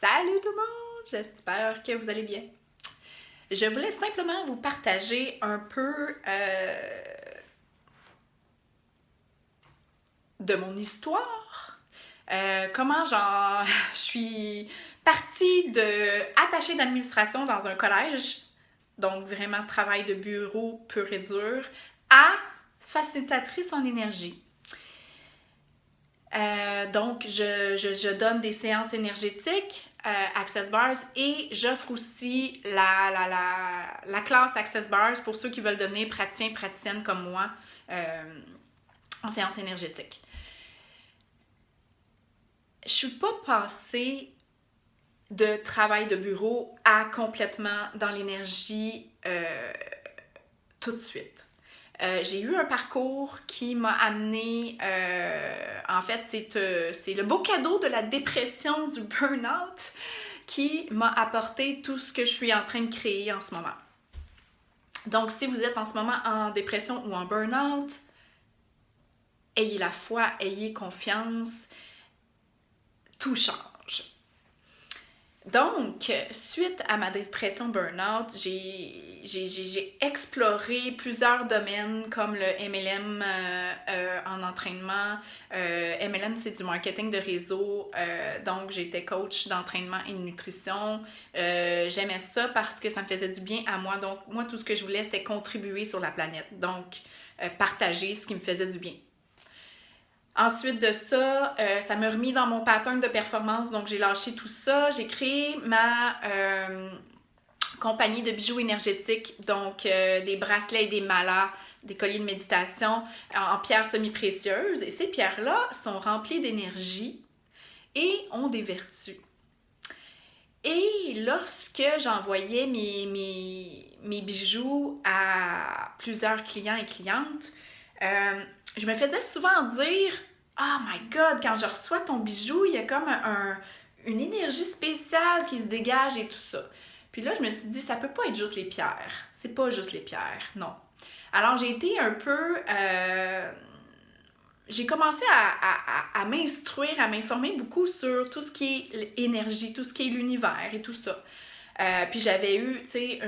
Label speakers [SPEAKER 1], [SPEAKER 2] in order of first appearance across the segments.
[SPEAKER 1] Salut tout le monde! J'espère que vous allez bien. Je voulais simplement vous partager un peu de mon histoire. Comment je suis partie de attachée d'administration dans un collège, donc vraiment travail de bureau pur et dur, à facilitatrice en énergie. Donc, je donne des séances énergétiques, Access Bars, et j'offre aussi la classe Access Bars pour ceux qui veulent devenir praticiens, praticiennes comme moi en séance énergétique. Je suis pas passée de travail de bureau à complètement dans l'énergie tout de suite. J'ai eu un parcours qui m'a amené, en fait, c'est le beau cadeau de la dépression, du burn-out, qui m'a apporté tout ce que je suis en train de créer en ce moment. Donc, si vous êtes en ce moment en dépression ou en burn-out, ayez la foi, ayez confiance, tout change. Donc, suite à ma dépression burn-out, j'ai exploré plusieurs domaines comme le MLM en entraînement. MLM, c'est du marketing de réseau. Donc, j'étais coach d'entraînement et de nutrition. J'aimais ça parce que ça me faisait du bien à moi. Donc, moi, tout ce que je voulais, c'était contribuer sur la planète. Donc, partager ce qui me faisait du bien. Ensuite de ça, ça m'a remis dans mon pattern de performance, donc j'ai lâché tout ça. J'ai créé ma compagnie de bijoux énergétiques, donc des bracelets et des malas, des colliers de méditation en pierres semi-précieuses. Et ces pierres-là sont remplies d'énergie et ont des vertus. Et lorsque j'envoyais mes bijoux à plusieurs clients et clientes, je me faisais souvent dire « Oh my God, quand je reçois ton bijou, il y a comme une énergie spéciale qui se dégage et tout ça. » Puis là, je me suis dit « Ça peut pas être juste les pierres. C'est pas juste les pierres, non. » Alors, j'ai été un peu... j'ai commencé à m'instruire, à m'informer beaucoup sur tout ce qui est énergie, tout ce qui est l'univers et tout ça. Puis j'avais eu, tu sais,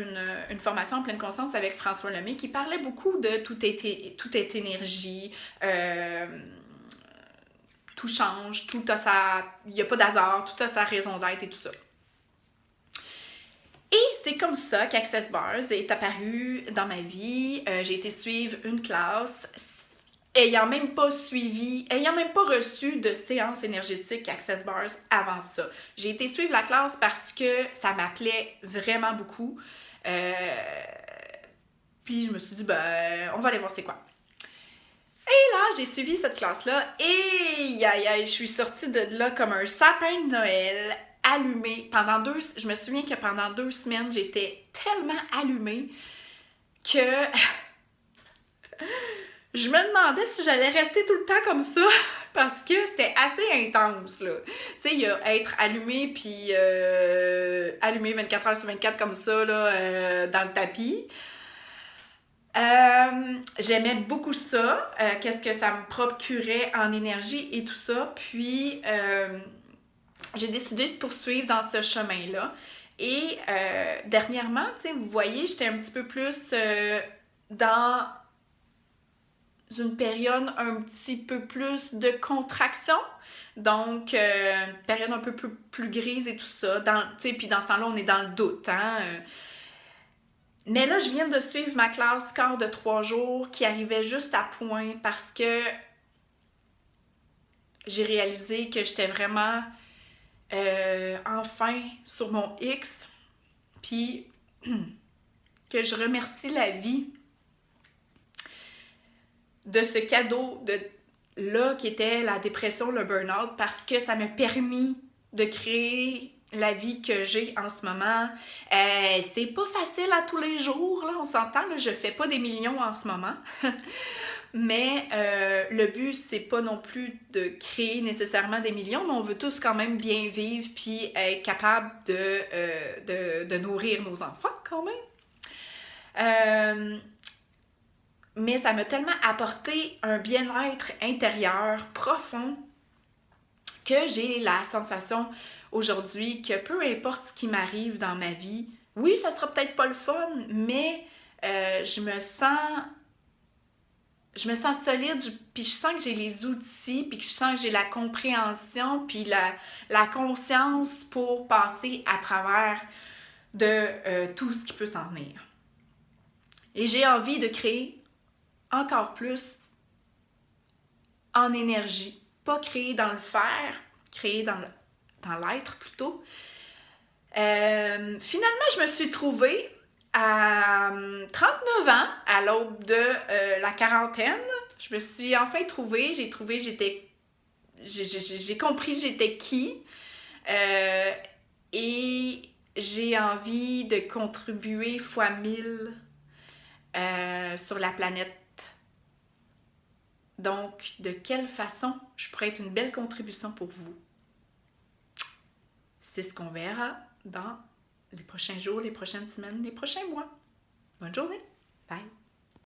[SPEAKER 1] une formation en pleine conscience avec François Lemay qui parlait beaucoup de tout est énergie, tout change, tout a il n'y a pas d'hasard, tout a sa raison d'être et tout ça. Et c'est comme ça qu'Access Bars est apparu dans ma vie. J'ai été suivre une classe ayant même pas reçu de séance énergétique Access Bars avant ça. J'ai été suivre la classe parce que ça m'appelait vraiment beaucoup. Puis je me suis dit, on va aller voir c'est quoi. Et là, j'ai suivi cette classe-là et je suis sortie de là comme un sapin de Noël, allumée. Je me souviens que pendant 2 semaines, j'étais tellement allumée que je me demandais si j'allais rester tout le temps comme ça parce que c'était assez intense, là. Tu sais, il y a être allumé puis allumé 24 heures sur 24 comme ça, là, dans le tapis. J'aimais beaucoup ça, qu'est-ce que ça me procurait en énergie et tout ça. Puis, j'ai décidé de poursuivre dans ce chemin-là. Et dernièrement, tu sais, vous voyez, j'étais un petit peu plus dans une période un petit peu plus de contraction. Donc, une période un peu plus grise et tout ça. Puis dans ce temps-là, on est dans le doute, hein. Mais là, je viens de suivre ma classe quart de 3 jours qui arrivait juste à point parce que j'ai réalisé que j'étais vraiment enfin sur mon X, puis que je remercie la vie de ce cadeau là qui était la dépression, le burn-out, parce que ça m'a permis de créer la vie que j'ai en ce moment. C'est pas facile à tous les jours, là, on s'entend, là, je fais pas des millions en ce moment. Mais le but, c'est pas non plus de créer nécessairement des millions, mais on veut tous quand même bien vivre puis être capable de nourrir nos enfants quand même. Mais ça m'a tellement apporté un bien-être intérieur profond que j'ai la sensation aujourd'hui que peu importe ce qui m'arrive dans ma vie, oui, ça sera peut-être pas le fun, mais je me sens solide, puis je sens que j'ai les outils, puis que je sens que j'ai la compréhension, puis la conscience pour passer à travers de tout ce qui peut s'en venir. Et j'ai envie de créer encore plus en énergie, pas créer dans le faire, créer dans l'être plutôt. Finalement, je me suis trouvée à 39 ans, à l'aube de la quarantaine. Je me suis enfin trouvée, j'ai compris j'étais qui. Et j'ai envie de contribuer fois 1000 sur la planète. Donc, de quelle façon je pourrais être une belle contribution pour vous? C'est ce qu'on verra dans les prochains jours, les prochaines semaines, les prochains mois. Bonne journée! Bye!